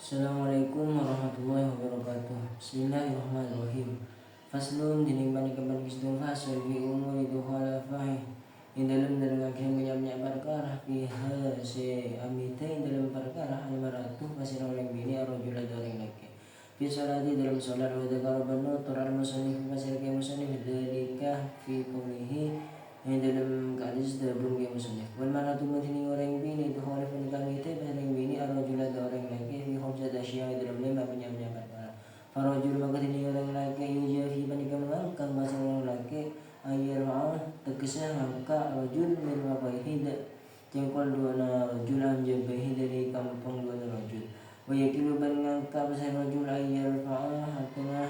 Assalamualaikum warahmatullahi wabarakatuh. Bismillahirrahmanirrahim. Faslun dinimbang kaban kisdung fasal bi umuri dukhalafahi in dalam akhir banyak perkara fiha se amitain dalam perkara al-maratu pasirang lang bini arrojula daring laki fi salati dalam salat wa dzakara banutur al-musannif pasir kay musannif dalika fi qawlihi yang dalam hadis dabung kay musannif wal maratu madini orang bini dukhalafan kami tay pasirang bini arrojula daring laki fi khamsat asya dalam 5 banyak perkara farajul maka dini orang laki yujafi panika mengangkat pasir orang laki ayat ma'ah tegasnya angka rajul min wabaihi jengkol dua rajul anjabahi dari kampung dua rajul wayakilu ban ngangka pasal rajul ayat ma'ah hatana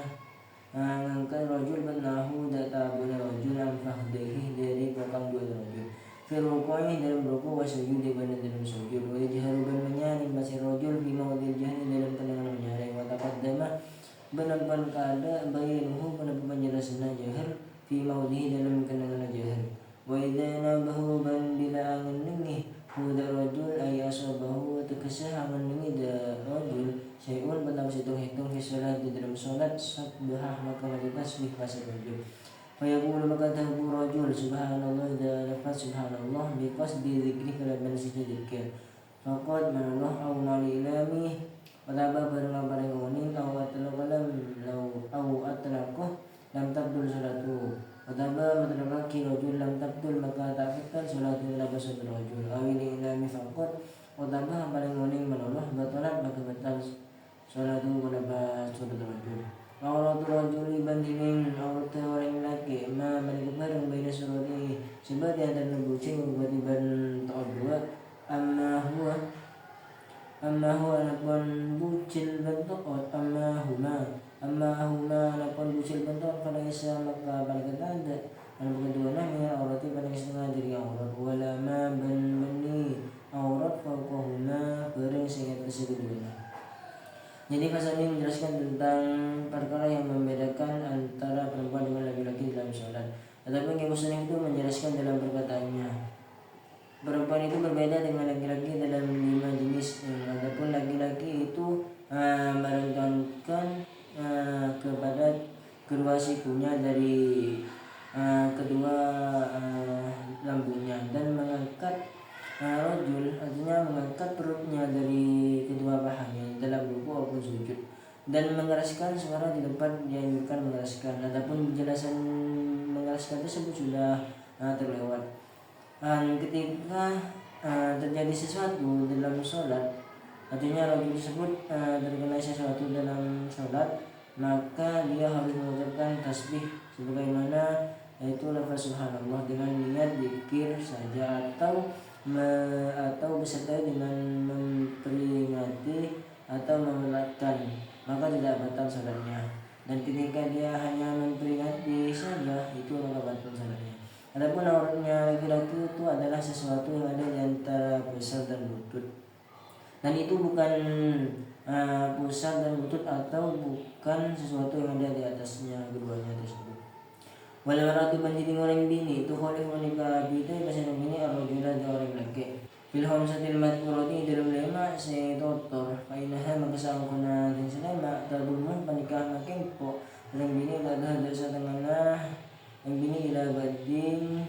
ngangka rajul benahu databun rajul anfahdehi dari belakang dua rajul firukoi dalam ruku wasujud dan dalam sujud wajharu ban menyaring pasal rajul bima wadil jahni dalam pandangan menyaring wataqaddama benar-benar kada bayinuhu benar-benar penjelasan jahar fi maudhihi dalam kenangan jahar wa idza nabahu ban bila angenni huda rajul ay asabahu takasah angenni da rajul syai'un benar hitung fi salat di dalam salat subhah maka wajib tasbih pasal rajul fa yaqulu maka tahu rajul subhanallah da lafaz subhanallah bi qasdi dzikri kala ban zikir faqad manallah au malilami wataba barang ngonin au atlaqalam au atlaqah lam tabdul salatu wataba matlaqaki rajul lam tabdul maka ta'fikan salatu ila basad rajul awili ilami faqad wataba barang ngonin manallah batalat maka batal salatu ila basad rajul auratu rajul bandingin aurat orang laki ma balik barang baina surati sebab dia dan bucing tiba-tiba ta'ad dua amma huwa anapun bucil bentuk amma huma anapun bucil bentuk pada isa maka balik ada anapun kedua namanya aurati pada setengah diri aurat wala ma bani aurat fauqahuma bareng sehingga tersebut kedua. Jadi pasal ini menjelaskan tentang perkara yang membedakan antara perempuan dengan laki-laki dalam sholat. Tetapi yang muslim itu menjelaskan dalam perkataannya perempuan itu berbeda dengan laki-laki dalam 5 jenis. Adapun laki-laki itu merentangkan kepada kedua sikunya dari kedua lambungnya dan mengangkat rajul artinya mengangkat perutnya dari kedua pahanya dalam ruku maupun sujud dan mengeraskan suara di tempat dianjurkan mengeraskan. Adapun penjelasan mengeraskan tersebut sudah terlewat. Ketika terjadi sesuatu dalam sholat, artinya rajul tersebut terkena sesuatu dalam sholat, maka dia harus mengucapkan tasbih sebagaimana yaitu lafaz subhanallah dengan niat zikir saja atau beserta dengan memperingati atau memelatkan, maka tidak batal sholatnya. Dan ketika dia hanya memperingati saja, itu maka batal sholatnya. Adapun auratnya laki-laki itu adalah sesuatu yang ada di antara pusar dan lutut. Dan itu bukan pusar dan lutut atau bukan sesuatu yang ada di atasnya keduanya tersebut. Walau ratu banding orang bini itu kholif wanita bidai pasal bini arrojula orang laki. Filham satil matkurati dalam lema se totor. Painaha makasang kuna din selema tabulmu panikah makempo. Orang bini adalah dasa tengah yang bini ila badin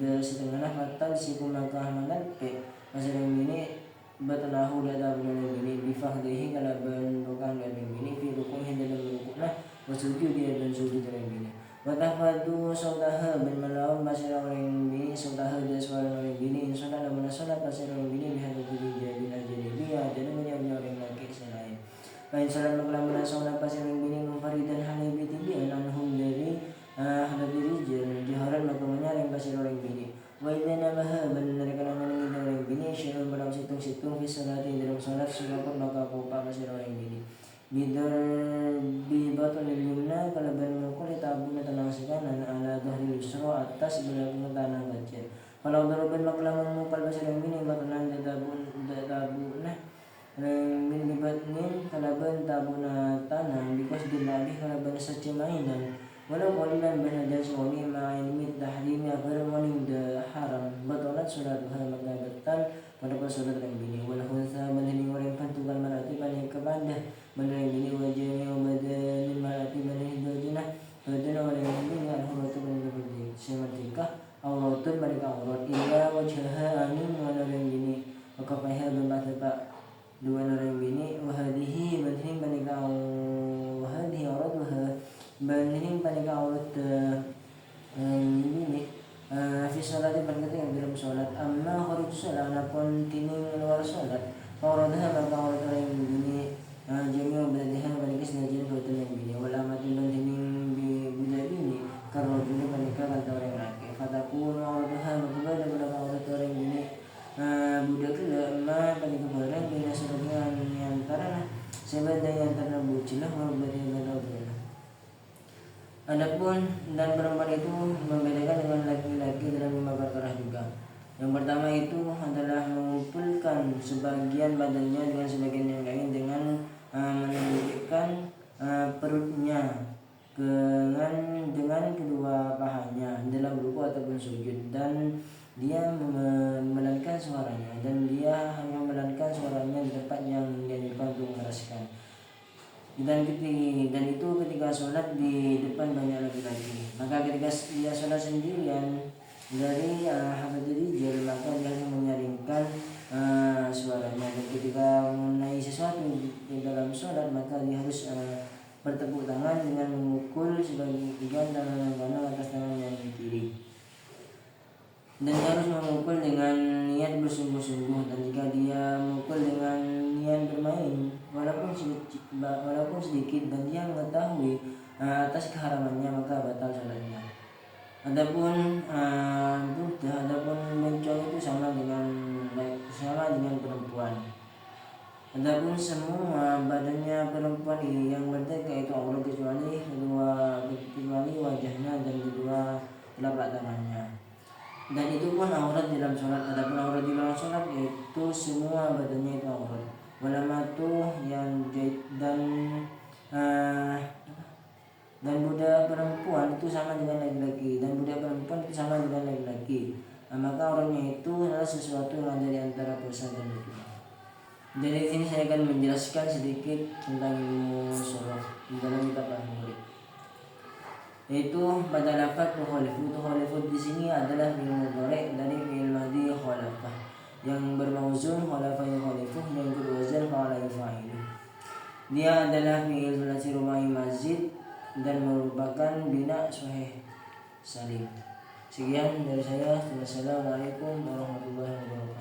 dan setengah batal si kumakah manalpe pasal yang bini batalahu dada bulan yang bini bifahdihi kala bentukang dan yang bini fi rukuhi dalam rukukna wasujud dia dan sujud yang bini watafadu sautaha ben malaw pasal orang yang bini sautaha dia suara orang yang bini insyaallah namun salat pasal orang yang bini bihada jadi dia dan menyabnya orang laki selain lain salat maklam salat pasal orang yang bini munfaridan halai biti anhum dari hadap diri jaharan maka menyaring pasal orang bini wa idza nabaha benar kana nang orang bini syai'un barang situng fi salati dalam salat sungguh maka popa pasal orang bini bidar bi batul yumna kala ban mukul tabuna tanang sekanan ala dhahri yusra atas belakang tanah kanan kalau daruban maklaman mukul pasal orang bini batanan tabuna min libatnin kala ban tabuna tanah because dilali kala ban secemainan walau qalilan bana jasuni ma ilmi tahrimi abarmani da haram batalat salatuha maka batal pada salat yang bini wal khunsa madani orang pantukan marati panik tempat dua orang bini wahadihi banding panika wahadihi auraduha banding panika aurat bini fi sholati berketing dalam sholat amma kharij sholat napun tining luar sholat auradaha maka aurat orang bini jami'u badaniha panika senajan kautan yang bini wala amatin dan tining budak bini karrojuli panika kata orang laki fatakun auradaha maka pada aurat orang bini budak itu ma pada kebaran bina sebagian antara sebagian antara bucilah berbagai berbeda. Adapun dan perempuan itu membedakan dengan laki-laki dalam 5 perkara juga. Yang pertama itu adalah mengumpulkan sebagian badannya dengan sebagian yang lain dengan menunjukkan perutnya dengan kedua pahanya dalam ruku ataupun sujud dan dia memelankan suaranya dan dia hanya memelankan suaranya di tempat yang dianjurkan untuk mengeraskan dan itu ketika sholat di depan banyak laki-laki. Maka ketika dia sholat sendirian dari hafatul rijal maka dia hanya menyaringkan suaranya dan ketika mengenai sesuatu di dalam sholat maka dia harus bertepuk tangan dengan memukul sebagian tangan kanan atas tangan yang kiri. Dan dia harus memukul dengan niat bersungguh-sungguh dan jika dia memukul dengan niat bermain walaupun sedikit dan dia mengetahui atas keharamannya maka batal sholatnya. Adapun mencol itu sama dengan perempuan. Adapun semua badannya perempuan yang merdeka itu aurat kecuali wajahnya dan kedua telapak tangannya. Dan itu pun aurat dalam sholat. Adapun aurat di luar sholat itu semua badannya itu aurat. Walamatu yang dan budak perempuan itu sama dengan laki-laki dan budak perempuan itu sama dengan laki-laki. Maka auratnya itu adalah sesuatu yang ada di antara pusat dan itu. Jadi di sini saya akan menjelaskan sedikit tentang ilmu surah di dalam kitab Al-Murid. Yaitu pada lafaz tukhalifu di sini adalah fi'il mudhari dari fi'il madhi khalafah yang bermauzun khalafa yukhalifu yang berwazan fa'ala yufa'ilu. Dia adalah fi'il sulasi rubai mazid dan merupakan bina sahih salim. Sekian dari saya. Wassalamualaikum warahmatullahi wabarakatuh.